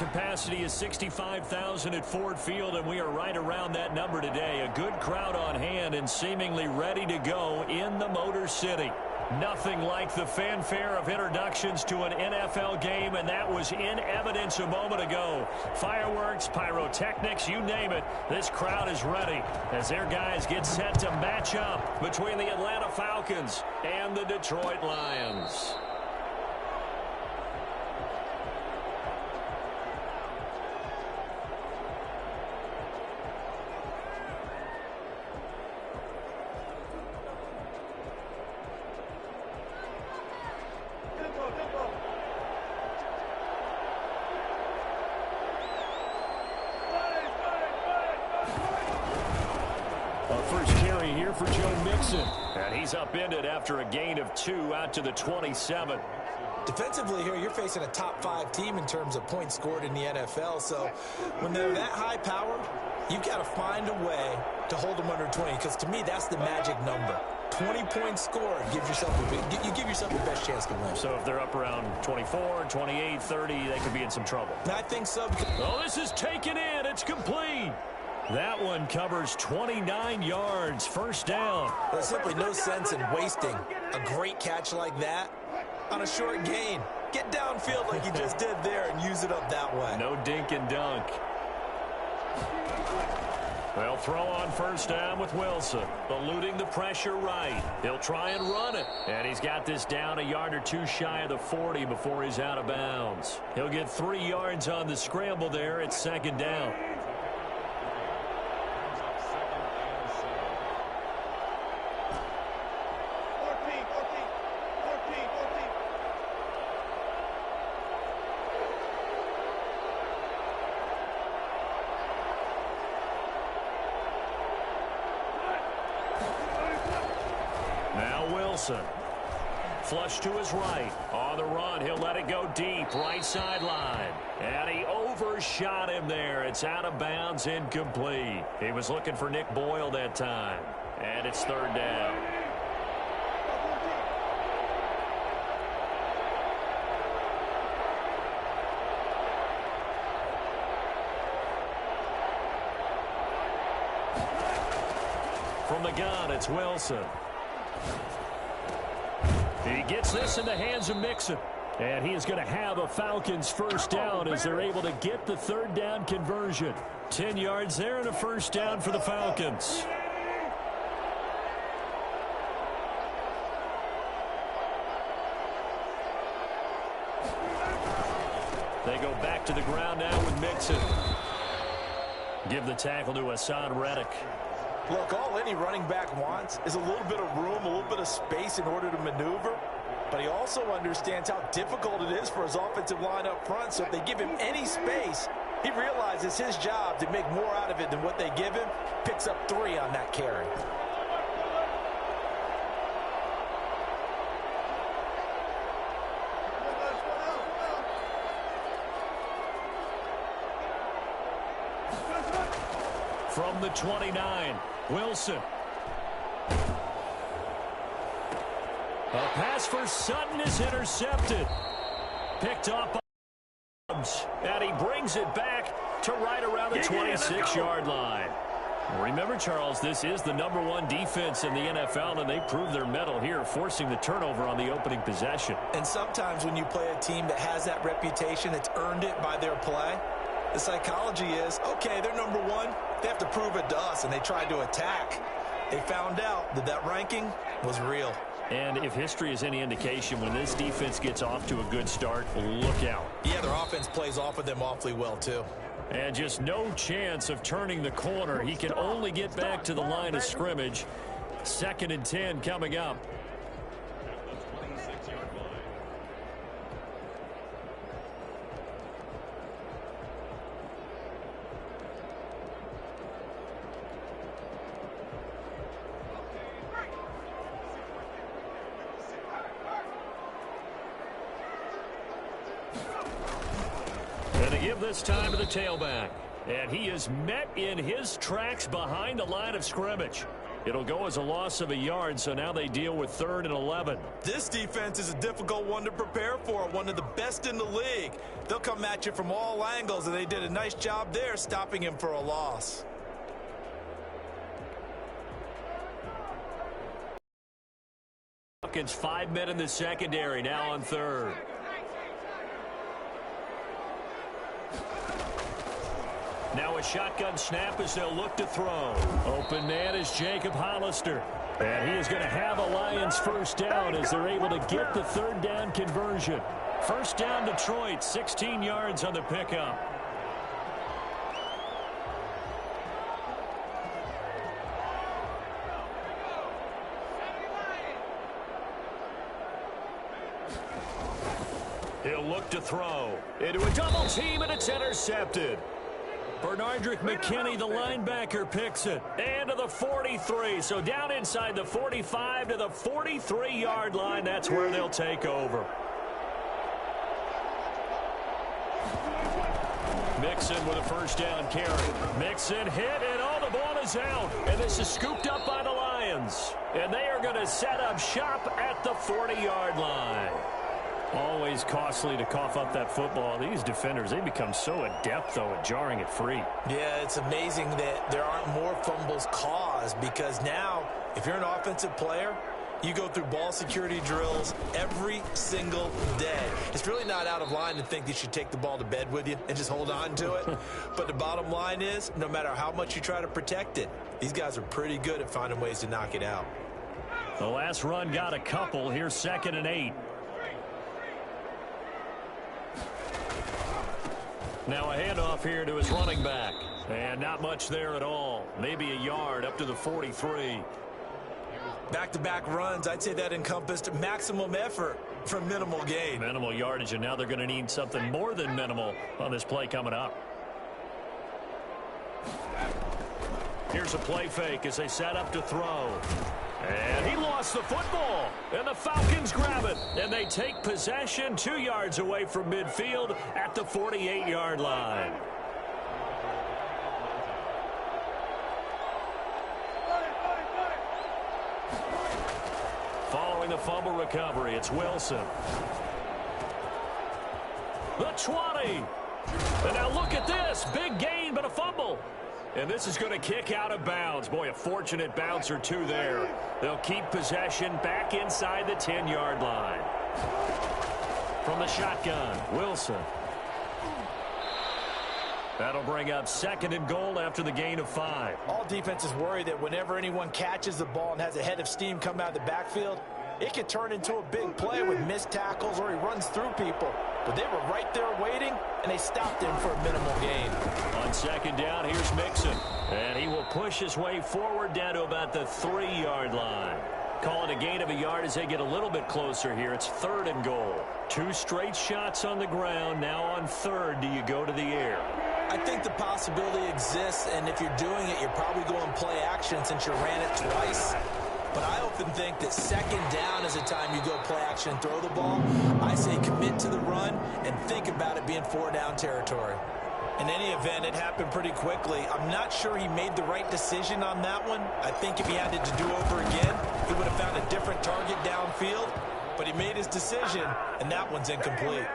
capacity is 65,000 at Ford Field, and we are right around that number today. A good crowd on hand and seemingly ready to go in the Motor City. Nothing like the fanfare of introductions to an NFL game, and that was in evidence a moment ago. Fireworks, pyrotechnics, you name it. This crowd is ready as their guys get set to match up between the Atlanta Falcons and the Detroit Lions. For Joe Mixon, and he's upended after a gain of 2 out to the 27. Defensively here, you're facing a top 5 team in terms of points scored in the NFL, so when they're that high powered, you've got to find a way to hold them under 20, because to me, that's the magic number. 20 points scored, you give yourself the best chance to win. So if they're up around 24, 28, 30, they could be in some trouble. I think so. Oh, this is taken in. It's complete. That one covers 29 yards, first down. There's simply no sense in wasting a great catch like that on a short gain. Get downfield like you just did there and use it up that way. No dink and dunk. They'll throw on first down with Wilson, eluding the pressure right. He'll try and run it, and he's got this down a yard or 2 shy of the 40 before he's out of bounds. He'll get 3 yards on the scramble there at second down. Flush to his right. On the run, he'll let it go deep. Right sideline. And he overshot him there. It's out of bounds, incomplete. He was looking for Nick Boyle that time. And it's third down. From the gun, it's Wilson. He gets this in the hands of Mixon. And he is going to have a Falcons first down as they're able to get the third down conversion. 10 yards there and a first down for the Falcons. They go back to the ground now with Mixon. Give the tackle to Hassan Reddick. Look, all any running back wants is a little bit of room, a little bit of space in order to maneuver. But he also understands how difficult it is for his offensive line up front. So if they give him any space, he realizes his job to make more out of it than what they give him. Picks up 3 on that carry. From the 29, Wilson. A pass for Sutton is intercepted. Picked up by Adams, and he brings it back to right around the 26-yard line. Remember, Charles, this is the #1 defense in the NFL, and they proved their mettle here, forcing the turnover on the opening possession. And sometimes when you play a team that has that reputation, it's earned it by their play. The psychology is, okay, they're #1. They have to prove it to us, and they tried to attack. They found out that that ranking was real. And if history is any indication, when this defense gets off to a good start, look out. Yeah, their offense plays off of them awfully well, too. And just no chance of turning the corner. He can only get back to the line of scrimmage. 2nd and 10 coming up. This time to the tailback. And he is met in his tracks behind the line of scrimmage. It'll go as a loss of a yard, so now they deal with 3rd and 11. This defense is a difficult one to prepare for, one of the best in the league. They'll come at you from all angles, and they did a nice job there stopping him for a loss. Falcons 5 men in the secondary, now on 3rd. Now a shotgun snap as they'll look to throw. Open man is Jacob Hollister. And he is going to have a Lions first down as they're able to get the 3rd down conversion. First down Detroit, 16 yards on the pickup. He'll look to throw. Into a double team, and it's intercepted. Bernardrick McKinney, the linebacker, picks it. And to the 43. So down inside the 45 to the 43-yard line. That's where they'll take over. Mixon with a first down carry. Mixon hit, and oh, the ball is out. And this is scooped up by the Lions. And they are going to set up shop at the 40-yard line. Always costly to cough up that football. These defenders, they become so adept, though, at jarring it free. Yeah, it's amazing that there aren't more fumbles caused, because now, if you're an offensive player, you go through ball security drills every single day. It's really not out of line to think you should take the ball to bed with you and just hold on to it. But the bottom line is, no matter how much you try to protect it, these guys are pretty good at finding ways to knock it out. The last run got a couple. Here's 2nd and 8. Now a handoff here to his running back. And not much there at all. Maybe a yard up to the 43. Back-to-back runs, I'd say that encompassed maximum effort for minimal gain. Minimal yardage, and now they're going to need something more than minimal on this play coming up. Here's a play fake as they set up to throw. And he lost the football. And the Falcons grab it. And they take possession 2 yards away from midfield at the 48-yard line. Following the fumble recovery, it's Wilson. The 20. And now look at this. Big gain, but a fumble. And this is going to kick out of bounds. Boy, a fortunate bounce or two there. They'll keep possession back inside the 10-yard line. From the shotgun, Wilson. That'll bring up 2nd and goal after the gain of 5. All defenses worry that whenever anyone catches the ball and has a head of steam come out of the backfield, it could turn into a big play with missed tackles or he runs through people. But they were right there waiting, and they stopped him for a minimal gain. On 2nd down, here's Mixon. And he will push his way forward down to about the 3-yard line. Call it a gain of a yard as they get a little bit closer here. It's 3rd and goal. 2 straight shots on the ground. Now on 3rd, do you go to the air? I think the possibility exists, and if you're doing it, you're probably going play action since you ran it twice. But I often think that 2nd down is the time you go play action and throw the ball. I say commit to the run and think about it being 4-down territory. In any event, it happened pretty quickly. I'm not sure he made the right decision on that one. I think if he had it to do over again, he would have found a different target downfield. But he made his decision, and that one's incomplete.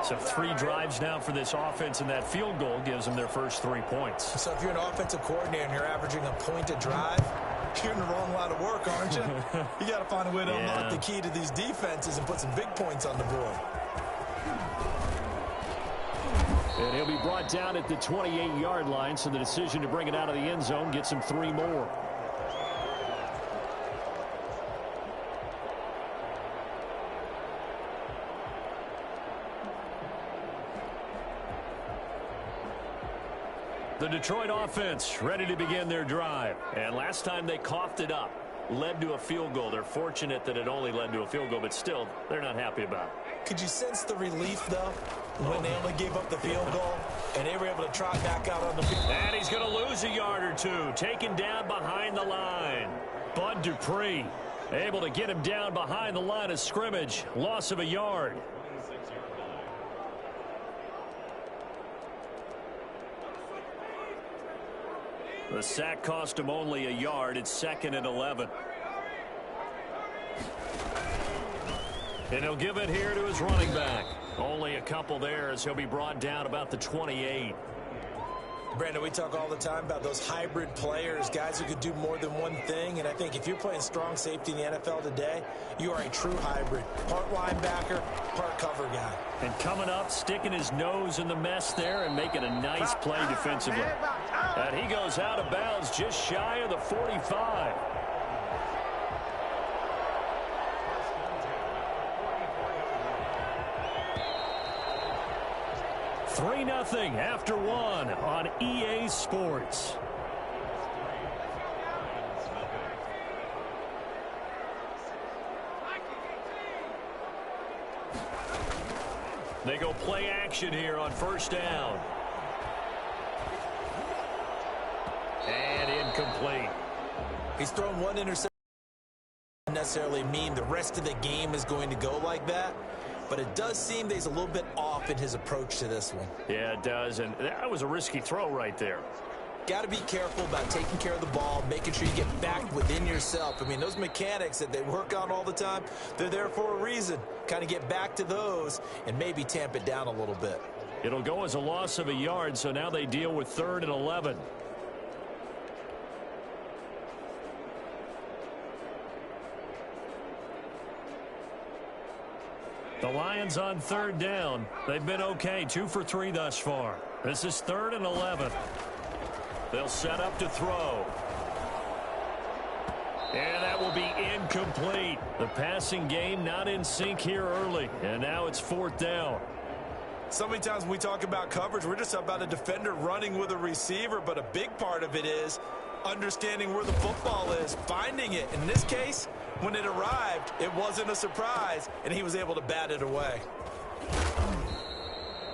So 3 drives now for this offense, and that field goal gives them their first 3 points. So if you're an offensive coordinator and you're averaging a point a drive, you're in the wrong line of work, aren't you? You got to find a way to unlock the key to these defenses and put some big points on the board. And he'll be brought down at the 28-yard line, so the decision to bring it out of the end zone gets him 3 more. The Detroit offense ready to begin their drive. And last time they coughed it up, led to a field goal. They're fortunate that it only led to a field goal, but still, they're not happy about it. Could you sense the relief, though, when they only gave up the field goal and they were able to trot back out on the field? And he's going to lose a yard or 2, taken down behind the line. Bud Dupree able to get him down behind the line of scrimmage. Loss of a yard. The sack cost him only a yard. It's 2nd and 11. And he'll give it here to his running back. Only a couple there as he'll be brought down about the 28. Brandon, we talk all the time about those hybrid players, guys who could do more than one thing. And I think if you're playing strong safety in the NFL today, you are a true hybrid. Part linebacker, part cover guy. And coming up, sticking his nose in the mess there and making a nice play defensively. And he goes out of bounds just shy of the 45. 3-0 after 1 on EA Sports. They go play action here on 1st down. And incomplete. He's thrown one interception. Doesn't necessarily mean the rest of the game is going to go like that. But it does seem that he's a little bit off in his approach to this one. Yeah, it does. And that was a risky throw right there. Got to be careful about taking care of the ball, making sure you get back within yourself. I mean, those mechanics that they work on all the time, they're there for a reason. Kind of get back to those and maybe tamp it down a little bit. It'll go as a loss of a yard, so now they deal with 3rd and 11. The Lions on 3rd down. They've been okay, 2 for 3 thus far. This is 3rd and 11. They'll set up to throw. And that will be incomplete. The passing game not in sync here early. And now it's 4th down. So many times when we talk about coverage, we're just about a defender running with a receiver. But a big part of it is understanding where the football is, finding it. In this case, when it arrived, it wasn't a surprise, and he was able to bat it away.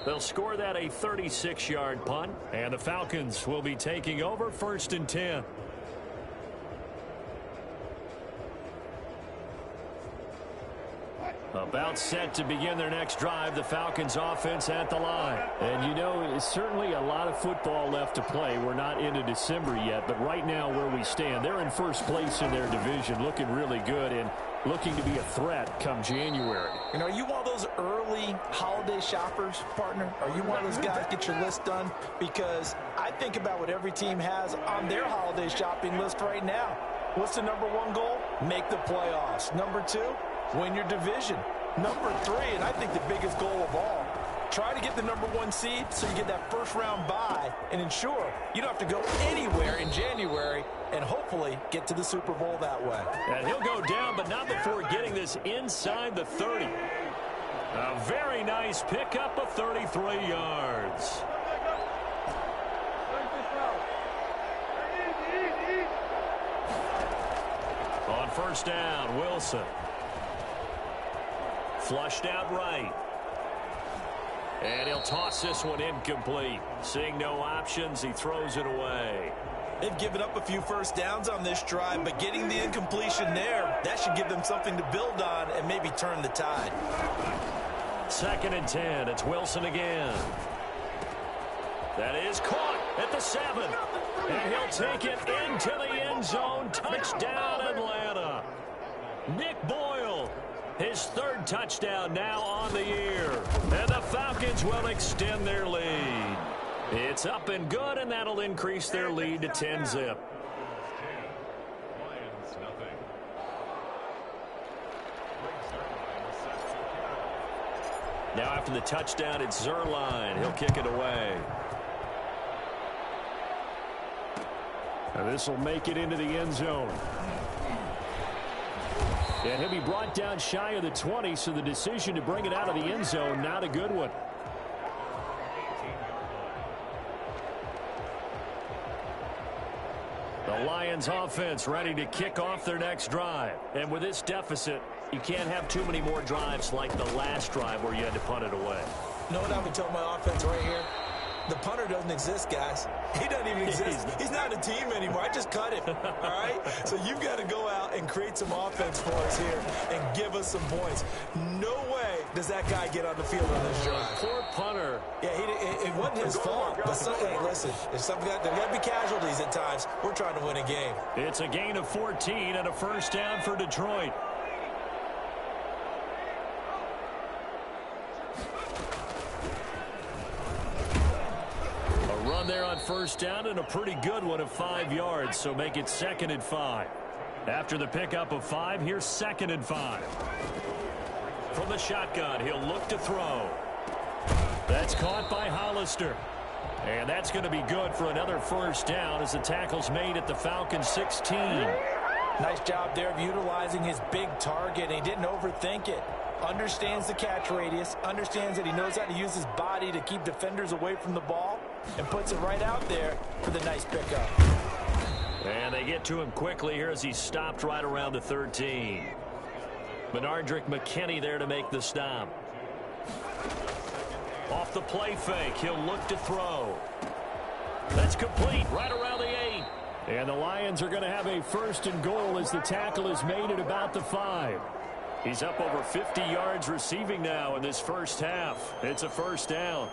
They'll score that a 36-yard punt, and the Falcons will be taking over 1st and 10. About set to begin their next drive, the Falcons offense at the line. And you know, it's certainly a lot of football left to play. We're not into December yet, but right now where we stand, they're in 1st place in their division, looking really good and looking to be a threat come January. And are you one of those early holiday shoppers, partner? Are you one of those guys get your list done? Because I think about what every team has on their holiday shopping list right now. What's the #1 goal? Make the playoffs. #2, win your division. #3, and I think the biggest goal of all, try to get the #1 seed so you get that 1st-round bye and ensure you don't have to go anywhere in January and hopefully get to the Super Bowl that way. And he'll go down, but not before getting this inside the 30. A very nice pickup of 33 yards. On 1st down, Wilson. Flushed out right. And he'll toss this one incomplete. Seeing no options, he throws it away. They've given up a few 1st downs on this drive, but getting the incompletion there, that should give them something to build on and maybe turn the tide. 2nd and 10. It's Wilson again. That is caught at the 7. And he'll take it into the end zone. Touchdown, Atlanta. Nick Boyle, his 3rd touchdown now on the year. And the Falcons will extend their lead. It's up and good, and that'll increase their lead to 10-zip. Now after the touchdown, it's Zerline. He'll kick it away. And this will make it into the end zone. And he'll be brought down shy of the 20, so the decision to bring it out of the end zone, not a good one. The Lions offense ready to kick off their next drive. And with this deficit, you can't have too many more drives like the last drive where you had to punt it away. You know what I would tell my offense right here? The punter doesn't exist, guys. He doesn't even exist. He's not a team anymore. I just cut him, all right? So you've got to go out and create some offense for us here and give us some points. No way does that guy get on the field on this drive. Poor punter. Yeah, it wasn't his fault. But hey, listen, there's got to be casualties at times. We're trying to win a game. It's a gain of 14 and a first down for Detroit. Run there on first down and a pretty good one of 5 yards, so make it 2nd and 5. After the pickup of 5, here's 2nd and 5. From the shotgun, he'll look to throw. That's caught by Hollister. And that's going to be good for another first down as the tackle's made at the Falcons 16. Nice job there of utilizing his big target, and he didn't overthink it. Understands the catch radius, understands that he knows how to use his body to keep defenders away from the ball, and puts it right out there for the nice pickup. And they get to him quickly here as he's stopped right around the 13. Benardrick McKinney there to make the stop. Off the play fake, he'll look to throw. That's complete right around the 8. And the Lions are going to have a 1st and goal as the tackle is made at about the 5. He's up over 50 yards receiving now in this first half. It's a first down.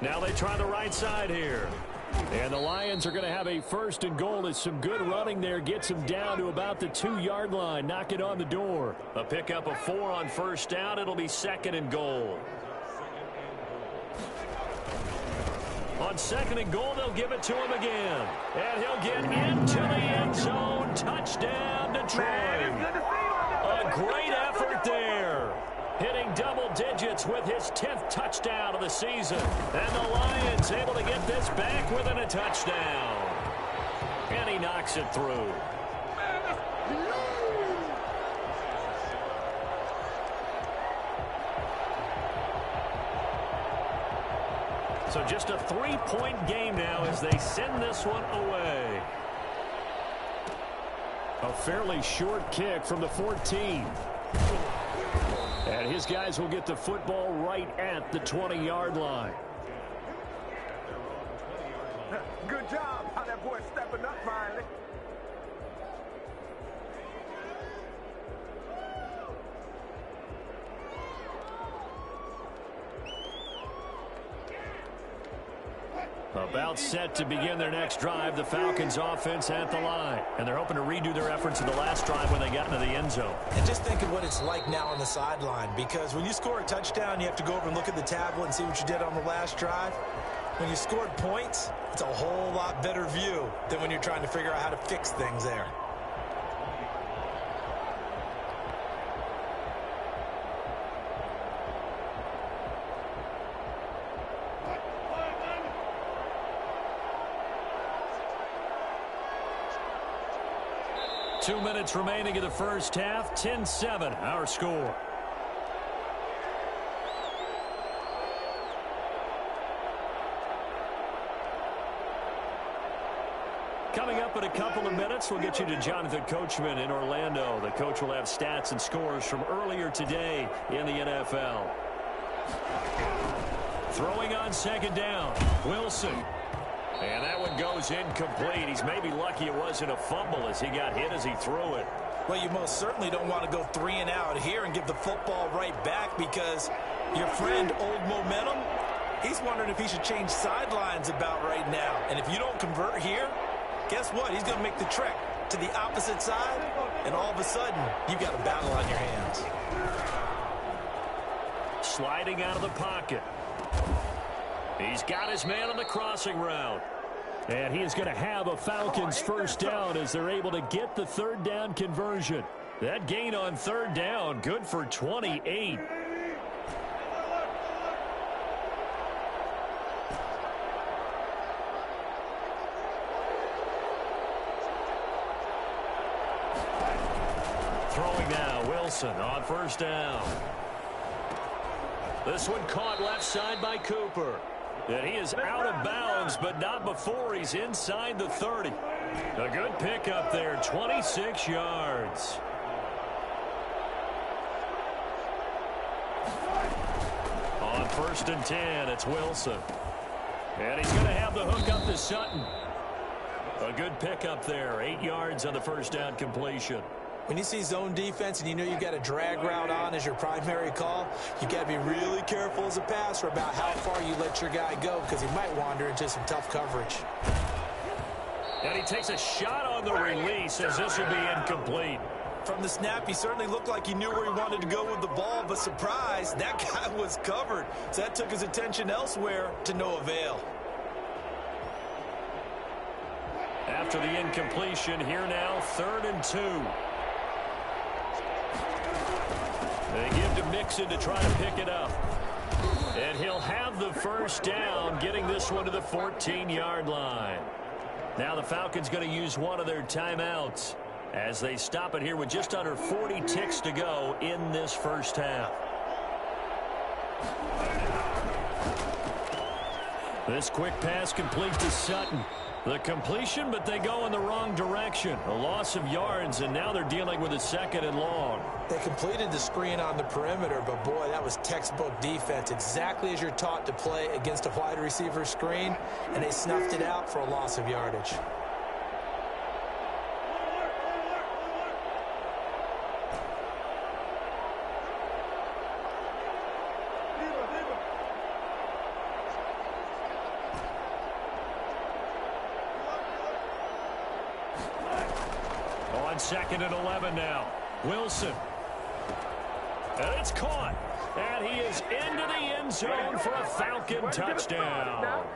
Now they try the right side here. And the Lions are going to have a 1st and goal as some good running there gets him down to about the 2-yard line. Knock it on the door. A pickup of 4 on first down. It'll be 2nd and goal. On 2nd and goal, they'll give it to him again. And he'll get into the end zone. Touchdown, Detroit. A great effort there. Hitting double digits with his 10th touchdown of the season. And the Lions able to get this back within a touchdown. And he knocks it through. So just a 3-point game now as they send this one away. A fairly short kick from the 14. And his guys will get the football right at the 20-yard line. Good job. How that boy stepping up finally. About set to begin their next drive, the Falcons offense at the line. And they're hoping to redo their efforts in the last drive when they got into the end zone. And just think of what it's like now on the sideline, because when you score a touchdown, you have to go over and look at the tablet and see what you did on the last drive. When you scored points, it's a whole lot better view than when you're trying to figure out how to fix things there. Two minutes remaining in the first half. 10-7, our score. Coming up in a couple of minutes, we'll get you to Jonathan Coachman in Orlando. The coach will have stats and scores from earlier today in the NFL. Throwing on 2nd down, Wilson. And that one goes incomplete. He's maybe lucky it wasn't a fumble as he got hit as he threw it. Well, you most certainly don't want to go 3 and out here and give the football right back, because your friend, Old Momentum, he's wondering if he should change sidelines about right now. And if you don't convert here, guess what? He's going to make the trek to the opposite side, and all of a sudden, you've got a battle on your hands. Sliding out of the pocket. He's got his man on the crossing route. And he is going to have a Falcons 1st down as they're able to get the 3rd down conversion. That gain on 3rd down, good for 28. Throwing now, Wilson on 1st down. This one caught left side by Cooper. And he is out of bounds, but not before he's inside the 30. A good pickup there, 26 yards. On 1st and 10, it's Wilson. And he's going to have the hook up to Sutton. A good pickup there, 8 yards on the first down completion. When you see zone defense and you know you've got a drag route on as your primary call, you got to be really careful as a passer about how far you let your guy go because he might wander into some tough coverage. And he takes a shot on the release as this will be incomplete. From the snap, he certainly looked like he knew where he wanted to go with the ball, but surprise, that guy was covered. So that took his attention elsewhere to no avail. After the incompletion, here now, 3rd and 2. They give to Mixon to try to pick it up. And he'll have the first down, getting this one to the 14-yard line. Now the Falcons going to use one of their timeouts as they stop it here with just under 40 ticks to go in this first half. This quick pass complete to Sutton. The completion, but they go in the wrong direction. A loss of yards, and now they're dealing with a 2nd and long. They completed the screen on the perimeter, but boy, that was textbook defense. Exactly as you're taught to play against a wide receiver screen, and they snuffed it out for a loss of yardage. On 2nd and 11 now. Wilson. And it's caught. And he is into the end zone for a Falcon touchdown.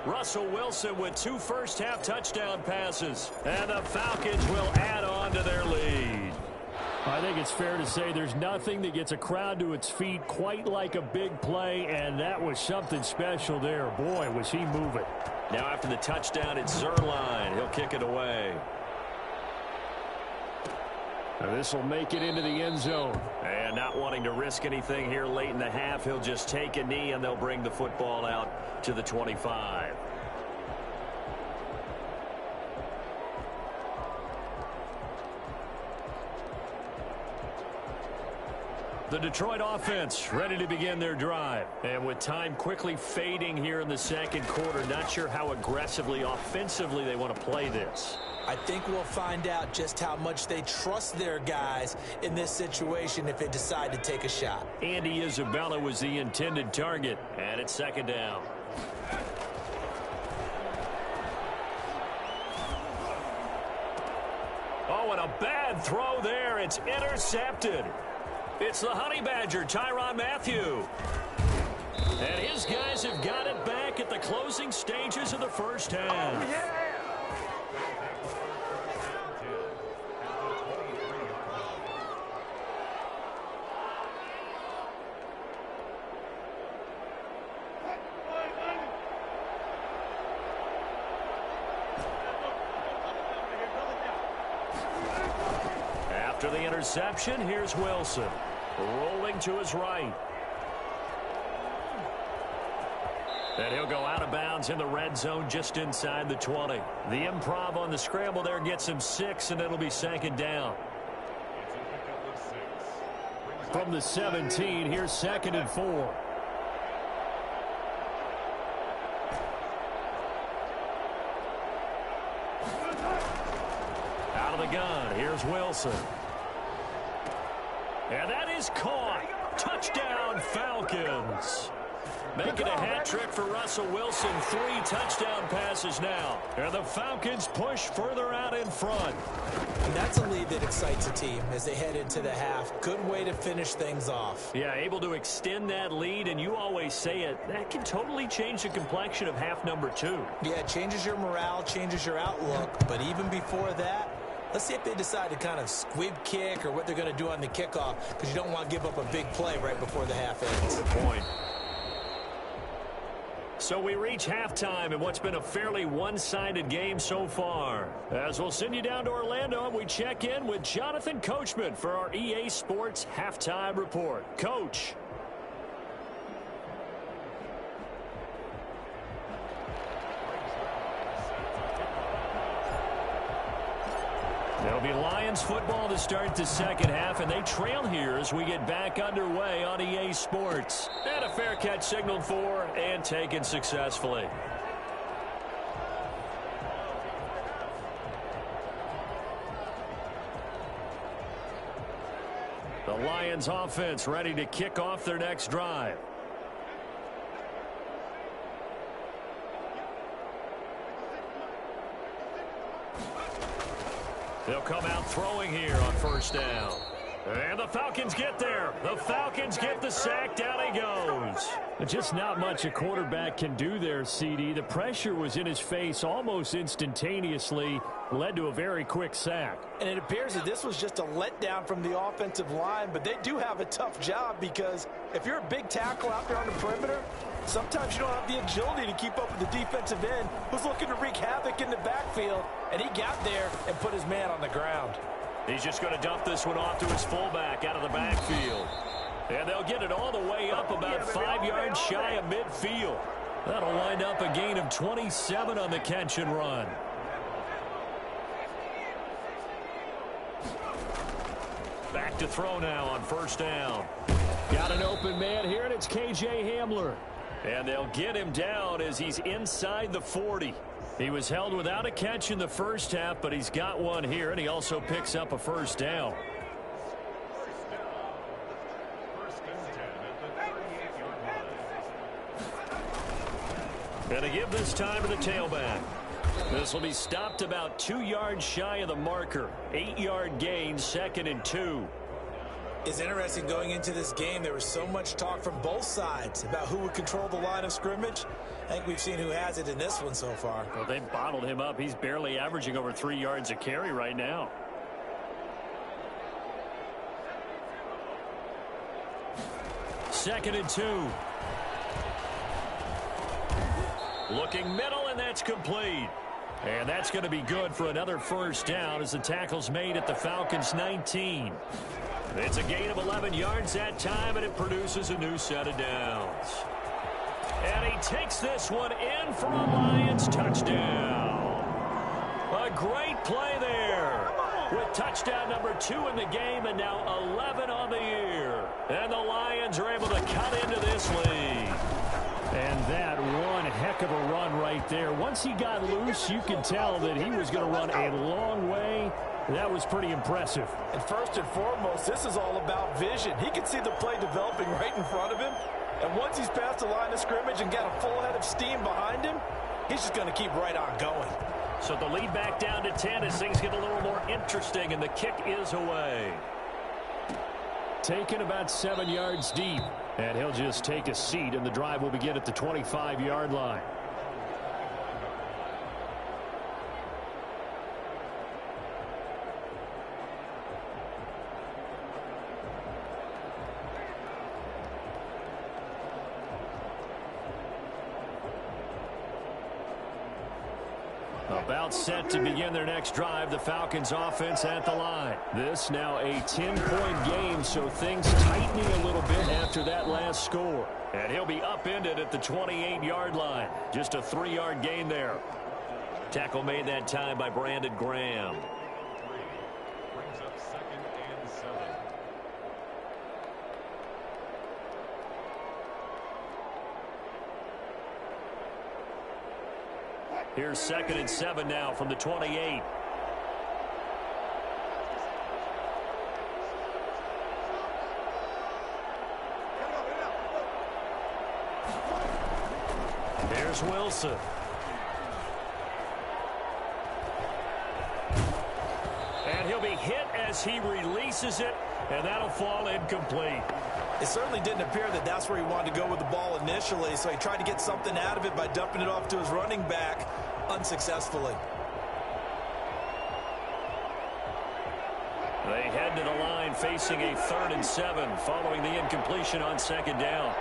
Russell Wilson with 2 first-half touchdown passes. And the Falcons will add on to their lead. I think it's fair to say there's nothing that gets a crowd to its feet quite like a big play, and that was something special there. Boy, was he moving. Now after the touchdown, it's Zerline. He'll kick it away. Now this will make it into the end zone. And not wanting to risk anything here late in the half, he'll just take a knee and they'll bring the football out to the 25. The Detroit offense ready to begin their drive. And with time quickly fading here in the second quarter, not sure how aggressively, offensively they want to play this. I think we'll find out just how much they trust their guys in this situation if they decide to take a shot. Andy Isabella was the intended target, and it's 2nd down. Oh, and a bad throw there. It's intercepted. It's the Honey Badger, Tyrann Mathieu. And his guys have got it back at the closing stages of the first half. Oh, yeah. After the interception, here's Wilson. Rolling to his right. And he'll go out of bounds in the red zone just inside the 20. The improv on the scramble there gets him 6, and it'll be 2nd down. From the 17, here's 2nd and 4. Out of the gun, here's Wilson. And that is caught. Touchdown, Falcons. Making a hat trick for Russell Wilson. 3 touchdown passes now. And the Falcons push further out in front. And that's a lead that excites a team as they head into the half. Good way to finish things off. Yeah, able to extend that lead, and you always say it, that can totally change the complexion of half number 2. Yeah, it changes your morale, changes your outlook. But even before that, let's see if they decide to kind of squib kick or what they're going to do on the kickoff, because you don't want to give up a big play right before the half ends. Good point. So we reach halftime in what's been a fairly one-sided game so far. As we'll send you down to Orlando, and we check in with Jonathan Coachman for our EA Sports Halftime Report. Coach. be Lions football to start the second half, and they trail here as we get back underway on EA Sports. And a fair catch signaled for and taken successfully. The Lions offense ready to kick off their next drive. They'll come out throwing here on first down. And the Falcons get there. The Falcons get the sack. Down he goes. Just not much a quarterback can do there, CD. The pressure was in his face almost instantaneously. Led to a very quick sack. And it appears that this was just a letdown from the offensive line, but they do have a tough job because if you're a big tackle out there on the perimeter, sometimes you don't have the agility to keep up with the defensive end who's looking to wreak havoc in the backfield, and he got there and put his man on the ground. He's just going to dump this one off to his fullback out of the backfield. And they'll get it all the way up about 5 yards shy of midfield. That'll wind up a gain of 27 on the catch and run. Back to throw now on first down. Got an open man here, and it's KJ Hamler. And they'll get him down as he's inside the 40. He was held without a catch in the first half, but he's got one here, and he also picks up a first down. And to give this time to the tailback. This will be stopped about 2 yards shy of the marker. 8-yard gain, 2nd and 2. It's interesting going into this game. There was so much talk from both sides about who would control the line of scrimmage. I think we've seen who has it in this one so far. Well, they've bottled him up. He's barely averaging over 3 yards a carry right now. Second and 2. Looking middle, and that's complete. And that's going to be good for another first down as the tackle's made at the Falcons' 19. It's a gain of 11 yards that time, and it produces a new set of downs. And he takes this one in for a Lions touchdown. A great play there with touchdown number 2 in the game and now 11 on the year. And the Lions are able to cut into this lead. And that one heck of a run right there. Once he got loose, you could tell that he was going to run a long way. That was pretty impressive. And first and foremost, this is all about vision. He can see the play developing right in front of him. And once he's past the line of scrimmage and got a full head of steam behind him, he's just going to keep right on going. So the lead back down to 10 as things get a little more interesting, and the kick is away. Taken about 7 yards deep. And he'll just take a seat, and the drive will begin at the 25-yard line. About set to begin their next drive, the Falcons offense at the line. This now a 10-point game, so things tightening a little bit after that last score. And he'll be upended at the 28-yard line. Just a 3-yard gain there. Tackle made that time by Brandon Graham. Brings up 2nd and 7. Here's 2nd and 7 now from the 28. Here's Wilson. And he'll be hit as he releases it, and that'll fall incomplete. It certainly didn't appear that that's where he wanted to go with the ball initially, so he tried to get something out of it by dumping it off to his running back unsuccessfully. They head to the line facing a 3rd and 7 following the incompletion on 2nd down.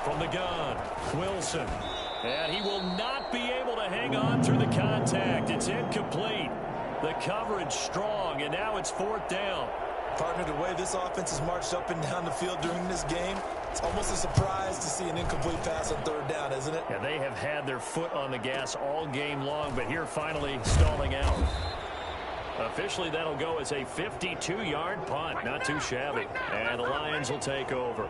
From the gun, Wilson. And he will not be able to hang on through the contact. It's incomplete. The coverage strong, and now it's 4th down. Partner, the way this offense has marched up and down the field during this game, it's almost a surprise to see an incomplete pass on third down, isn't it? Yeah, they have had their foot on the gas all game long, but here finally stalling out. Officially, that'll go as a 52-yard punt. Not too shabby. And the Lions will take over.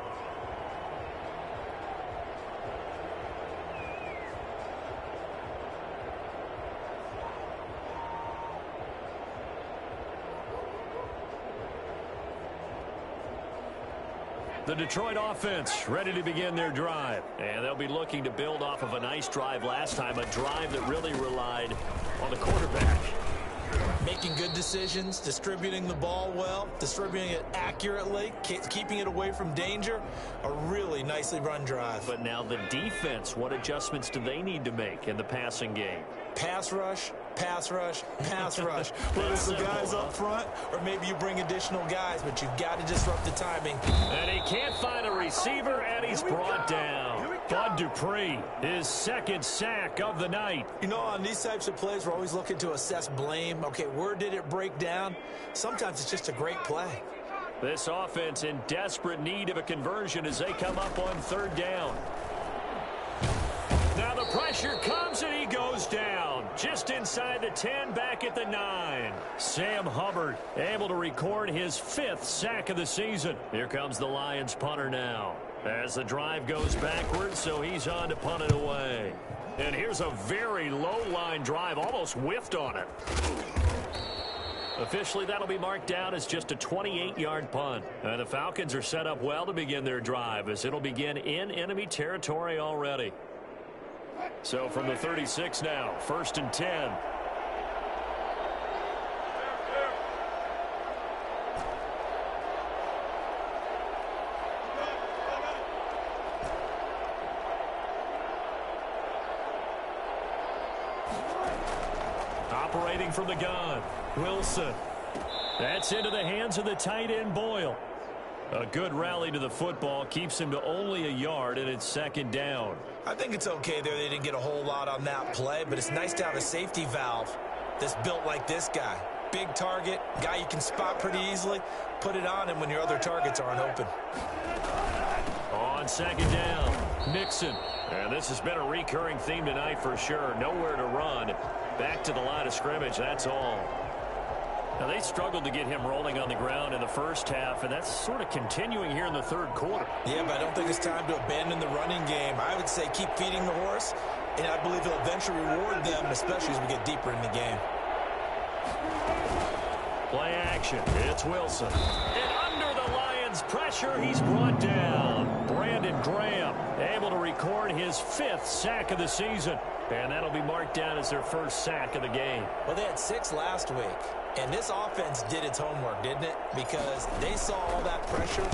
The Detroit offense ready to begin their drive. And they'll be looking to build off of a nice drive last time, a drive that really relied on the quarterback. Making good decisions, distributing the ball well, distributing it accurately, keeping it away from danger. A really nicely run drive. But now the defense, what adjustments do they need to make in the passing game? Pass rush, pass rush, pass rush. Whether it's the guys up front or maybe you bring additional guys, but you've got to disrupt the timing. And he can't find a receiver, and he's brought down. Bud Dupree, his second sack of the night. You know, on these types of plays, we're always looking to assess blame. Okay, where did it break down? Sometimes it's just a great play. This offense in desperate need of a conversion as they come up on third down. Now the pressure comes and he goes down. Just inside the 10, back at the 9. Sam Hubbard able to record his 5th sack of the season. Here comes the Lions punter now. As the drive goes backwards, so he's on to punt it away. And here's a very low-line drive, almost whiffed on it. Officially, that'll be marked down as just a 28-yard punt. And the Falcons are set up well to begin their drive, as it'll begin in enemy territory already. So from the 36 now, 1st and 10. Operating from the gun, Wilson. That's into the hands of the tight end, Boyle. A good rally to the football keeps him to only a yard, and it's 2nd down. I think it's okay there. They didn't get a whole lot on that play, but it's nice to have a safety valve that's built like this guy. Big target, guy you can spot pretty easily. Put it on him when your other targets aren't open. On 2nd down, Nixon. And this has been a recurring theme tonight for sure. Nowhere to run. Back to the line of scrimmage, that's all. Now, they struggled to get him rolling on the ground in the first half, and that's sort of continuing here in the 3rd quarter. Yeah, but I don't think it's time to abandon the running game. I would say keep feeding the horse, and I believe he'll eventually reward them, especially as we get deeper in the game. Play action. It's Wilson. And under the Lions' pressure, he's brought down. Brandon Graham able to record his 5th sack of the season. And that'll be marked down as their 1st sack of the game. Well, they had 6 last week. And this offense did its homework, didn't it? Because they saw all that pressure,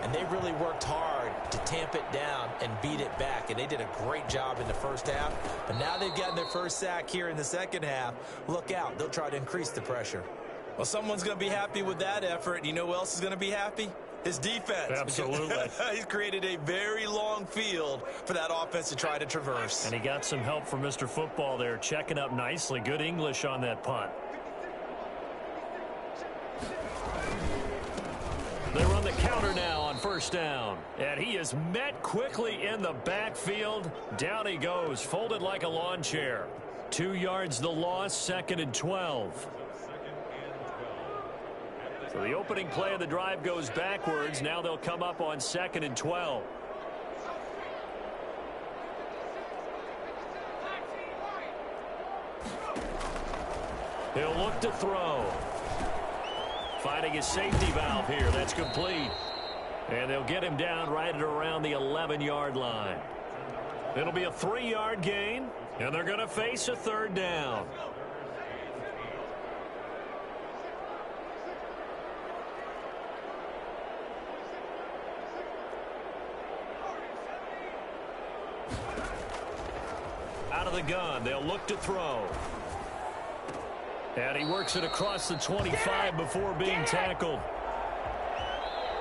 and they really worked hard to tamp it down and beat it back. And they did a great job in the first half. But now they've gotten their 1st sack here in the 2nd half. Look out. They'll try to increase the pressure. Well, someone's going to be happy with that effort. You know who else is going to be happy? His defense. Absolutely. He's created a very long field for that offense to try to traverse. And he got some help from Mr. Football there, checking up nicely. Good English on that punt. They run the counter now on 1st down. And he is met quickly in the backfield. Down he goes, folded like a lawn chair. 2 yards the loss, 2nd and 12. So the opening play of the drive goes backwards. Now they'll come up on 2nd and 12. He'll look to throw. Finding his safety valve here. That's complete. And they'll get him down right at around the 11-yard line. It'll be a 3-yard gain, and they're going to face a 3rd down. Out of the gun, they'll look to throw. And he works it across the 25 before being tackled.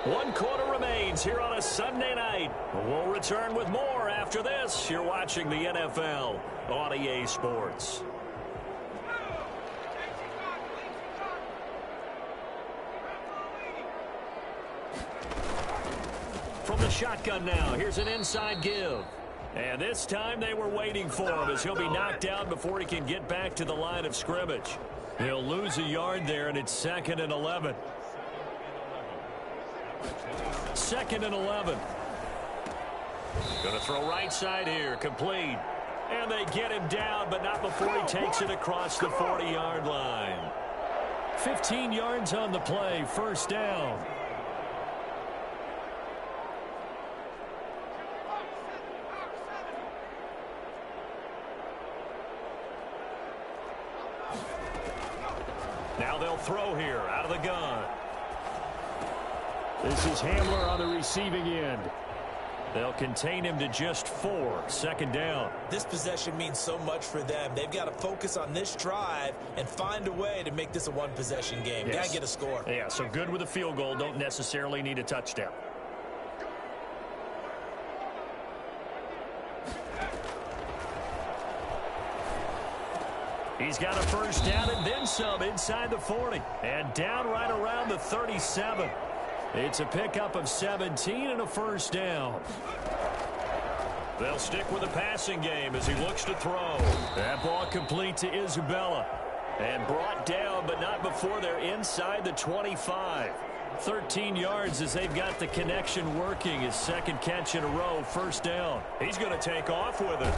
1 quarter remains here on a Sunday night. We'll return with more after this. You're watching the NFL on EA Sports. the shotgun now. Here's an inside give. And this time they were waiting for him as he'll be knocked down before he can get back to the line of scrimmage. He'll lose a yard there, and it's 2nd and 11. 2nd and 11. Going to throw right side here. Complete. And they get him down, but not before he takes it across the 40-yard line. 15 yards on the play. First down. Now they'll throw here out of the gun. This is Hamler on the receiving end. They'll contain him to just 4. 2nd down. This possession means so much for them. They've got to focus on this drive and find a way to make this a one-possession game. Yes. Got to get a score. Yeah, so good with a field goal. Don't necessarily need a touchdown. He's got a first down and then some inside the 40. And down right around the 37. It's a pickup of 17 and a first down. They'll stick with the passing game as he looks to throw. That ball complete to Isabella. And brought down, but not before they're inside the 25. 13 yards as they've got the connection working. His 2nd catch in a row, first down. He's going to take off with it.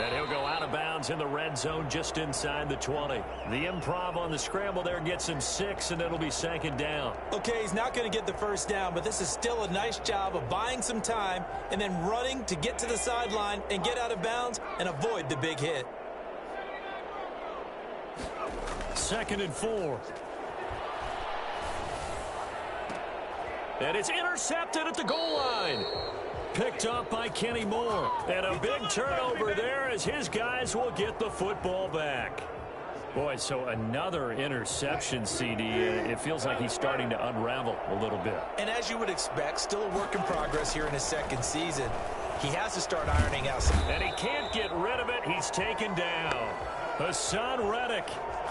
And he'll go out of bounds in the red zone just inside the 20. The improv on the scramble there gets him 6, and it'll be 2nd down. Okay, he's not going to get the first down, but this is still a nice job of buying some time and then running to get to the sideline and get out of bounds and avoid the big hit. 2nd and 4. And it's intercepted at the goal line. Picked up by Kenny Moore. And a big turnover there as his guys will get the football back. Boy, so another interception, CD. It feels like he's starting to unravel a little bit. And as you would expect, still a work in progress here in his 2nd season. He has to start ironing out some. And he can't get rid of it. He's taken down. Hassan Reddick.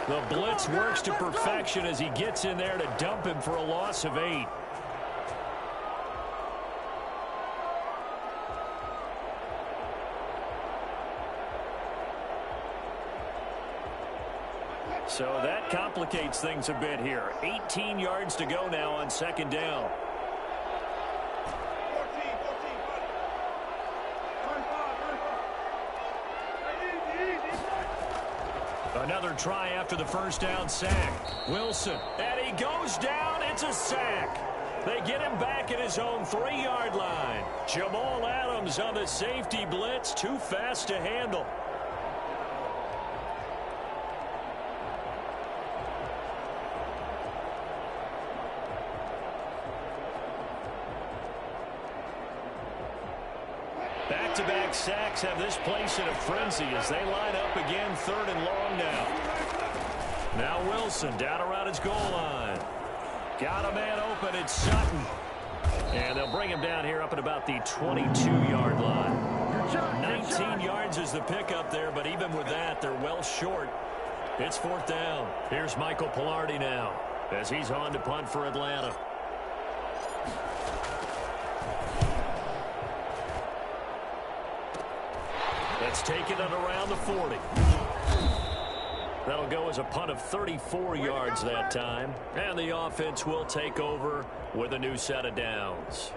The blitz works to perfection as he gets in there to dump him for a loss of 8. So that complicates things a bit here. 18 yards to go now on 2nd down. Another try after the first down sack. Wilson, and he goes down. It's a sack. They get him back at his own 3-yard line. Jamal Adams on the safety blitz. Too fast to handle. Back-to-back sacks have this place in a frenzy as they line up again 3rd and long now. Now Wilson down around his goal line. Got a man open. It's Sutton. And they'll bring him down here up at about the 22-yard line. 19 yards is the pickup there, but even with that, they're well short. It's 4th down. Here's Michael Pilardi now as he's on to punt for Atlanta. Let's take it at around the 40. That'll go as a punt of 34 yards that time. And the offense will take over with a new set of downs.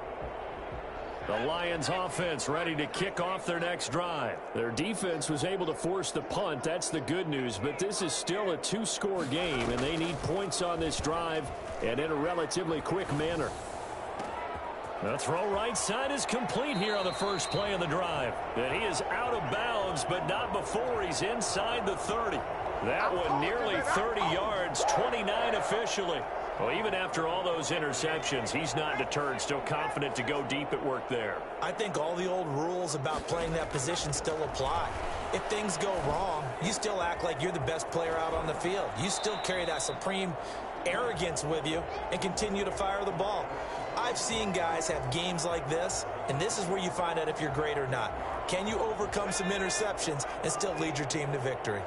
The Lions offense ready to kick off their next drive. Their defense was able to force the punt. That's the good news. But this is still a 2-score game, and they need points on this drive and in a relatively quick manner. The throw right side is complete here on the first play of the drive. And he is out of bounds, but not before he's inside the 30. That one nearly 30 yards, 29 officially. Well, even after all those interceptions, he's not deterred, still confident to go deep at work there. I think all the old rules about playing that position still apply. If things go wrong, you still act like you're the best player out on the field. You still carry that supreme arrogance with you and continue to fire the ball. I've seen guys have games like this, and this is where you find out if you're great or not. Can you overcome some interceptions and still lead your team to victory?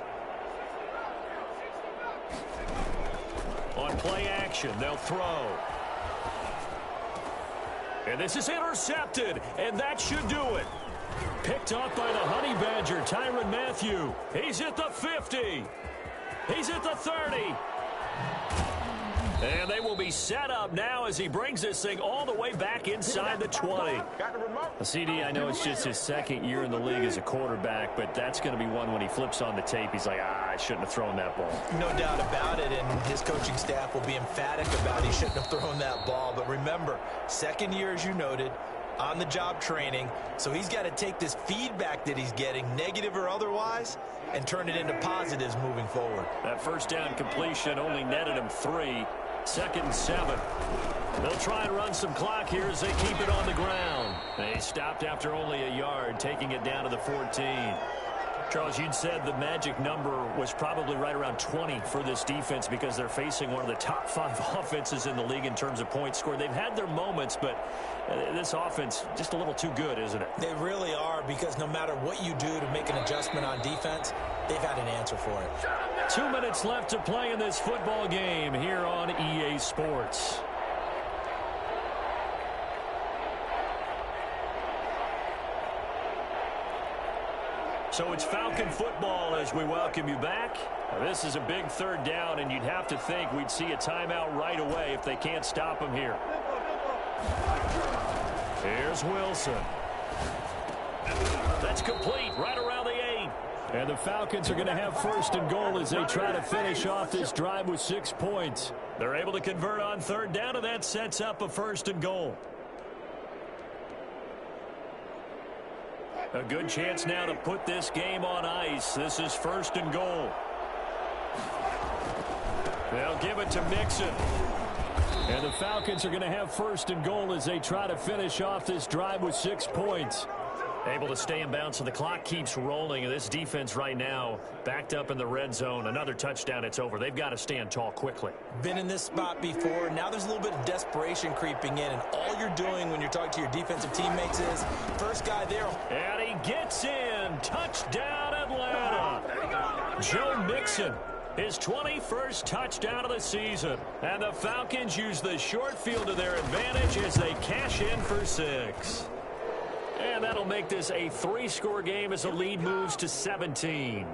On play action, they'll throw. And this is intercepted, and that should do it. Picked up by the Honey Badger, Tyrann Mathieu. He's at the 50. He's at the 30. And they will be set up now as he brings this thing all the way back inside the 20. CD, I know it's just his second year in the league as a quarterback, but that's going to be one when he flips on the tape. He's like, I shouldn't have thrown that ball. No doubt about it, and his coaching staff will be emphatic about he shouldn't have thrown that ball. But remember, second year, as you noted, on-the-job training, so he's got to take this feedback that he's getting, negative or otherwise, and turn it into positives moving forward. That first down completion only netted him 3. 2nd and 7. They'll try and run some clock here as they keep it on the ground. They stopped after only a yard, taking it down to the 14. Charles, you'd said the magic number was probably right around 20 for this defense because they're facing one of the top 5 offenses in the league in terms of points scored. They've had their moments, but this offense just a little too good, isn't it? They really are, because no matter what you do to make an adjustment on defense, they've had an answer for it. 2 minutes left to play in this football game here on EA Sports. So it's Falcon football as we welcome you back. This is a big 3rd down, and you'd have to think we'd see a timeout right away if they can't stop him here. Here's Wilson. That's complete right around the 8. And the Falcons are going to have 1st and goal as they try to finish off this drive with 6 points. They're able to convert on 3rd down, and that sets up a 1st and goal. A good chance now to put this game on ice. This is 1st and goal. They'll give it to Mixon. And the Falcons are going to have 1st and goal as they try to finish off this drive with 6 points. Able to stay in bounds, so the clock keeps rolling. And this defense right now backed up in the red zone. Another touchdown, it's over. They've got to stand tall quickly. Been in this spot before. Now there's a little bit of desperation creeping in. And all you're doing when you're talking to your defensive teammates is, first guy there. And he gets in. Touchdown, Atlanta. Joe Mixon. His 21st touchdown of the season. And the Falcons use the short field to their advantage as they cash in for 6. And that'll make this a 3-score game as the lead moves to 17.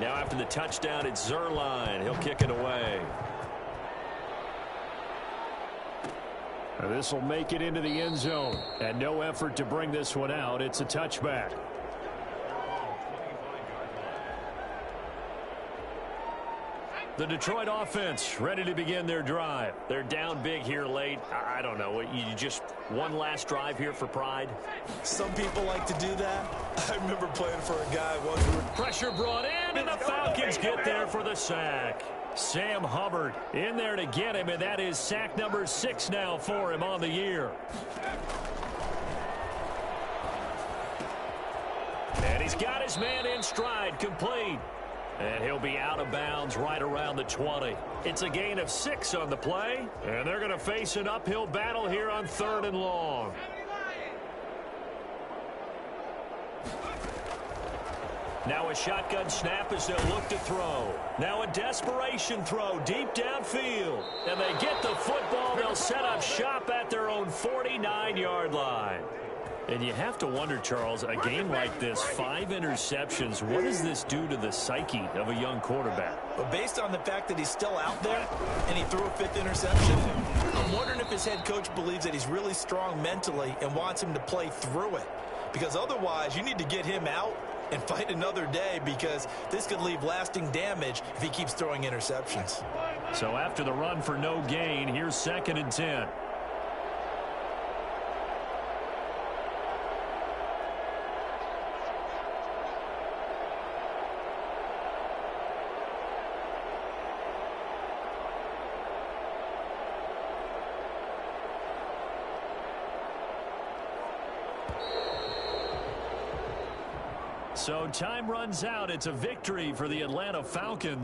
Now after the touchdown, it's Zuerlein. He'll kick it away. This will make it into the end zone. And no effort to bring this one out. It's a touchback. The Detroit offense ready to begin their drive. They're down big here late. I don't know. You just one last drive here for pride? Some people like to do that. I remember playing for a guy once. Pressure brought in, and the Falcons get there for the sack. Sam Hubbard in there to get him, and that is sack number 6 now for him on the year. And he's got his man in stride, complete. And he'll be out of bounds right around the 20. It's a gain of 6 on the play, and they're going to face an uphill battle here on 3rd and long. Now a shotgun snap as they'll look to throw. Now a desperation throw deep downfield. And they get the football. They'll set up shop at their own 49-yard line. And you have to wonder, Charles, a game like this, 5 interceptions, what does this do to the psyche of a young quarterback? But based on the fact that he's still out there and he threw a 5th interception, I'm wondering if his head coach believes that he's really strong mentally and wants him to play through it. Because otherwise, you need to get him out and fight another day, because this could leave lasting damage if he keeps throwing interceptions. So after the run for no gain, here's 2nd and 10. So time runs out. It's a victory for the Atlanta Falcons.